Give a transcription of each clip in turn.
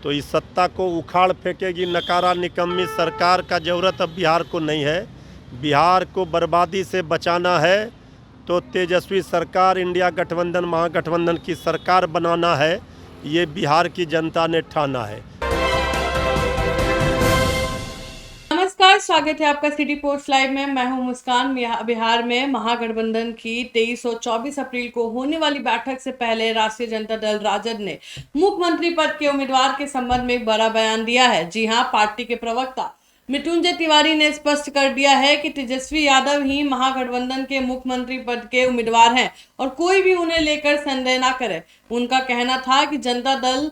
तो इस सत्ता को उखाड़ फेंकेगी नकारा निकम्मी सरकार का ज़रूरत अब बिहार को नहीं है। बिहार को बर्बादी से बचाना है तो तेजस्वी सरकार, इंडिया गठबंधन, महागठबंधन की सरकार बनाना है। ये बिहार की जनता ने ठाना है। नमस्कार, स्वागत है आपका सिटी पोस्ट लाइव में। मैं हूं मुस्कान। बिहार में महागठबंधन की 23 और 24 अप्रैल को होने वाली बैठक से पहले राष्ट्रीय जनता दल राजद ने मुख्यमंत्री पद के उम्मीदवार के संबंध में एक बड़ा बयान दिया है। जी हां, पार्टी के प्रवक्ता मृत्युंजय तिवारी ने स्पष्ट कर दिया है कि तेजस्वी यादव ही महागठबंधन के मुख्यमंत्री पद के उम्मीदवार हैं और कोई भी उन्हें लेकर संदेह ना करे। उनका कहना था कि जनता दल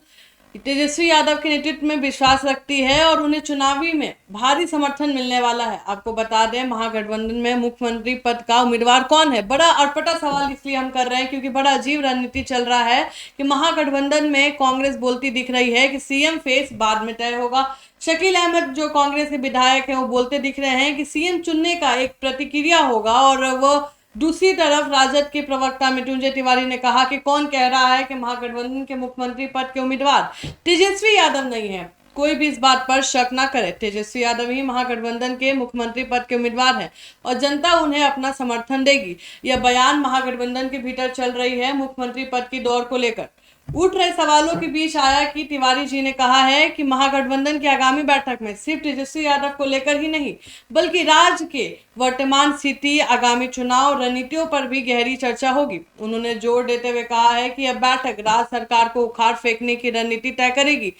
तेजस्वी यादव के नेतृत्व में विश्वास रखती है और उन्हें चुनावी में भारी समर्थन मिलने वाला है। आपको बता दें, महागठबंधन में मुख्यमंत्री पद का उम्मीदवार कौन है। बड़ा अटपटा सवाल इसलिए हम कर रहे हैं क्योंकि बड़ा अजीब रणनीति चल रहा है कि महागठबंधन में कांग्रेस बोलती दिख रही है कि सीएम फेस बाद में तय होगा। शकील अहमद जो कांग्रेस के विधायक हैं वो बोलते दिख रहे हैं कि सीएम चुनने का एक प्रतिक्रिया होगा। और वो दूसरी तरफ राजद के प्रवक्ता मृत्युंजय तिवारी ने कहा कि कौन कह रहा है कि महागठबंधन के मुख्यमंत्री पद के उम्मीदवार तेजस्वी यादव नहीं है। कोई भी इस बात पर शक ना करे, तेजस्वी यादव ही महागठबंधन के मुख्यमंत्री पद के उम्मीदवार हैं और जनता उन्हें अपना समर्थन देगी। यह बयान महागठबंधन के भीतर चल रही है मुख्यमंत्री पद की दौड़ को लेकर उठ रहे सवालों के बीच आया कि तिवारी जी ने कहा है कि महागठबंधन की आगामी बैठक में सिर्फ तेजस्वी यादव को लेकर ही नहीं बल्कि राज्य के वर्तमान स्थिति, आगामी चुनाव रणनीतियों पर भी गहरी चर्चा होगी। उन्होंने जोर देते हुए कहा है कि यह बैठक राज्य सरकार को उखाड़ फेंकने की रणनीति तय करेगी।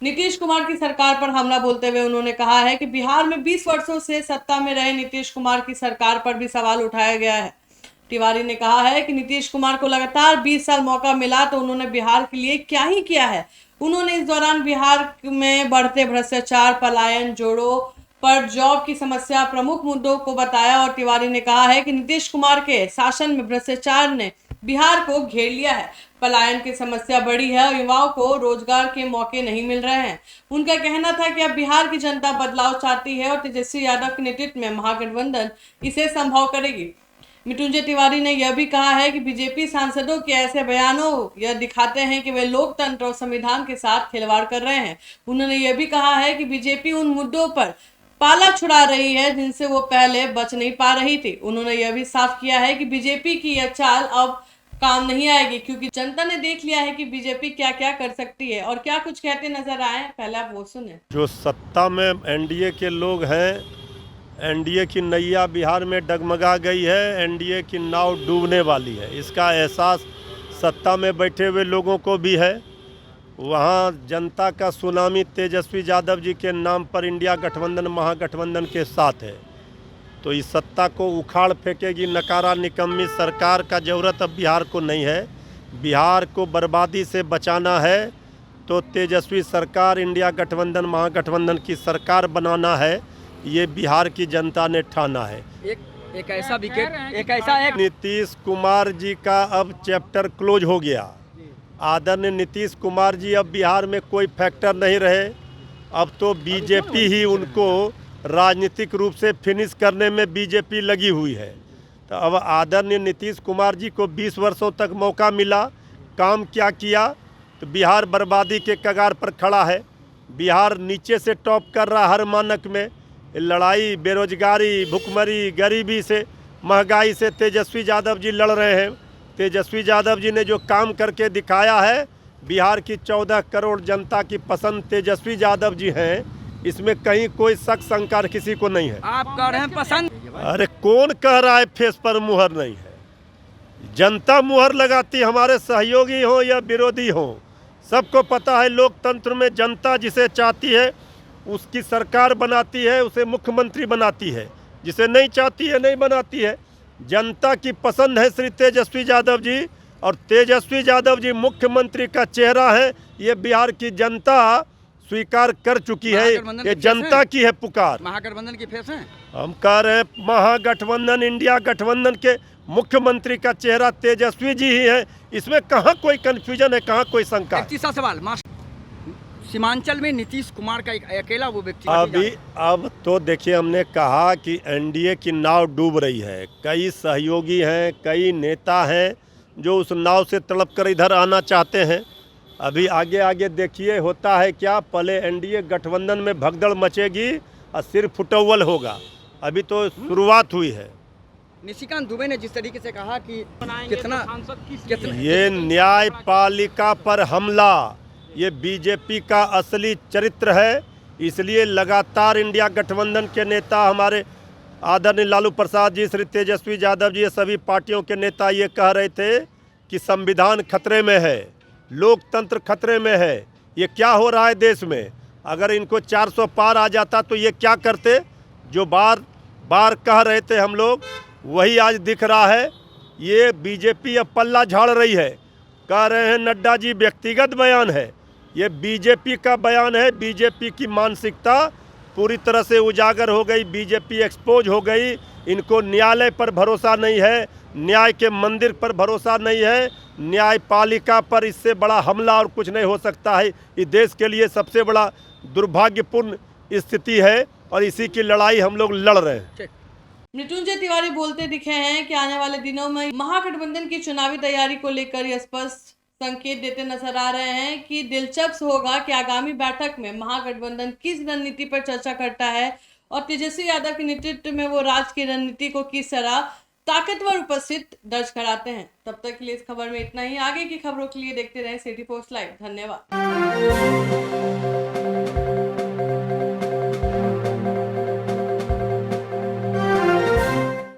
नीतीश कुमार की सरकार पर हमला बोलते हुए उन्होंने कहा है कि बिहार में 20 वर्षों से सत्ता में रहे नीतीश कुमार की सरकार पर भी सवाल उठाया गया है। तिवारी ने कहा है कि नीतीश कुमार को लगातार 20 साल मौका मिला तो उन्होंने बिहार के लिए क्या ही किया है। उन्होंने इस दौरान बिहार में बढ़ते भ्रष्टाचार, पलायन, जोड़ों पर जॉब की समस्या प्रमुख मुद्दों को बताया। और तिवारी ने कहा है कि नीतीश कुमार के शासन में भ्रष्टाचार ने बिहार को घेर लिया है, पलायन की समस्या बढ़ी है और युवाओं को रोजगार के मौके नहीं मिल रहे हैं। उनका कहना था कि अब बिहार की जनता बदलाव चाहती है और तेजस्वी यादव के नेतृत्व में महागठबंधन इसे संभव करेगी। मृत्युंजय तिवारी ने यह भी कहा है कि बीजेपी सांसदों के ऐसे बयानों यह दिखाते हैं कि वे लोकतंत्र और संविधान के साथ खिलवाड़ कर रहे हैं। उन्होंने यह भी कहा है कि बीजेपी उन मुद्दों पर पाला छुड़ा रही है जिनसे वो पहले बच नहीं पा रही थी। उन्होंने यह भी साफ किया है कि बीजेपी की यह चाल अब काम नहीं आएगी क्योंकि जनता ने देख लिया है कि बीजेपी क्या क्या कर सकती है। और क्या कुछ कहते नजर आए, पहले आप वो सुने। जो सत्ता में एनडीए के लोग हैं, एनडीए की नैया बिहार में डगमगा गई है, एनडीए की नाव डूबने वाली है। इसका एहसास सत्ता में बैठे हुए लोगों को भी है। वहाँ जनता का सुनामी तेजस्वी यादव जी के नाम पर इंडिया गठबंधन, महागठबंधन के साथ है। तो इस सत्ता को उखाड़ फेंकेगी नकारा निकम्मी सरकार का ज़रूरत अब बिहार को नहीं है। बिहार को बर्बादी से बचाना है तो तेजस्वी सरकार, इंडिया गठबंधन, महागठबंधन की सरकार बनाना है। ये बिहार की जनता ने ठाना है। एक ऐसा विकेट, नीतीश कुमार जी का अब चैप्टर क्लोज हो गया। आदरणीय नीतीश कुमार जी अब बिहार में कोई फैक्टर नहीं रहे। अब तो बीजेपी ही उनको राजनीतिक रूप से फिनिश करने में बीजेपी लगी हुई है। तो अब आदरणीय नीतीश कुमार जी को 20 वर्षों तक मौका मिला, काम क्या किया? तो बिहार बर्बादी के कगार पर खड़ा है। बिहार नीचे से टॉप कर रहा हर मानक में। लड़ाई बेरोजगारी, भुखमरी, गरीबी से, महंगाई से तेजस्वी यादव जी लड़ रहे हैं। तेजस्वी यादव जी ने जो काम करके दिखाया है, बिहार की 14 करोड़ जनता की पसंद तेजस्वी यादव जी हैं। इसमें कहीं कोई शक शंका किसी को नहीं है। आप कह रहे हैं पसंद? अरे कौन कह रहा है फेस पर मुहर नहीं है? जनता मुहर लगाती, हमारे सहयोगी हो या विरोधी हो, सबको पता है लोकतंत्र में जनता जिसे चाहती है उसकी सरकार बनाती है, उसे मुख्यमंत्री बनाती है। जिसे नहीं चाहती है नहीं बनाती है। जनता की पसंद है श्री तेजस्वी यादव जी और तेजस्वी यादव जी मुख्यमंत्री का चेहरा है। ये बिहार की जनता स्वीकार कर चुकी है। ये जनता की है पुकार। महागठबंधन की फेस है। हम कह रहे हैं महागठबंधन, इंडिया गठबंधन के मुख्यमंत्री का चेहरा तेजस्वी जी ही है। इसमें कहाँ कोई कंफ्यूजन है, कहाँ कोई शंका? तीसरा सवाल, सीमांचल में नीतीश कुमार का एक अकेला वो व्यक्ति अभी अब तो देखिए, हमने कहा कि एनडीए की नाव डूब रही है। कई सहयोगी हैं, कई नेता हैं जो उस नाव से तड़प कर इधर आना चाहते हैं। अभी आगे आगे देखिए होता है क्या। पहले एनडीए गठबंधन में भगदड़ मचेगी और सिर फुटौल होगा। अभी तो शुरुआत हुई है। निशिकांत दुबे ने जिस तरीके से कहा कि कितना कितना ये न्यायपालिका पर हमला, ये बीजेपी का असली चरित्र है। इसलिए लगातार इंडिया गठबंधन के नेता, हमारे आदरणीय लालू प्रसाद जी, श्री तेजस्वी यादव जी, ये सभी पार्टियों के नेता ये कह रहे थे कि संविधान खतरे में है, लोकतंत्र खतरे में है। ये क्या हो रहा है देश में? अगर इनको 400 पार आ जाता तो ये क्या करते? जो बार बार कह रहे थे हम लोग, वही आज दिख रहा है। ये बीजेपी अब पल्ला झाड़ रही है। कह रहे हैं नड्डा जी व्यक्तिगत बयान है, ये बीजेपी का बयान है। बीजेपी की मानसिकता पूरी तरह से उजागर हो गई, बीजेपी एक्सपोज हो गई। इनको न्यायालय पर भरोसा नहीं है, न्याय के मंदिर पर भरोसा नहीं है, न्यायपालिका पर इससे बड़ा हमला और कुछ नहीं हो सकता है। इस देश के लिए सबसे बड़ा दुर्भाग्यपूर्ण स्थिति है और इसी की लड़ाई हम लोग लड़ रहे हैं। मृत्युंजय तिवारी बोलते दिखे हैं कि आने वाले दिनों में महागठबंधन की चुनावी तैयारी को लेकर ये स्पष्ट संकेत देते नजर आ रहे हैं कि दिलचस्प होगा कि आगामी बैठक में महागठबंधन किस रणनीति पर चर्चा करता है और तेजस्वी यादव के नेतृत्व में वो राज्य की रणनीति को किस तरह ताकतवर उपस्थित दर्ज कराते हैं। तब तक के लिए इस खबर में इतना ही। आगे की खबरों के लिए देखते रहें सिटी पोस्ट लाइव। धन्यवाद।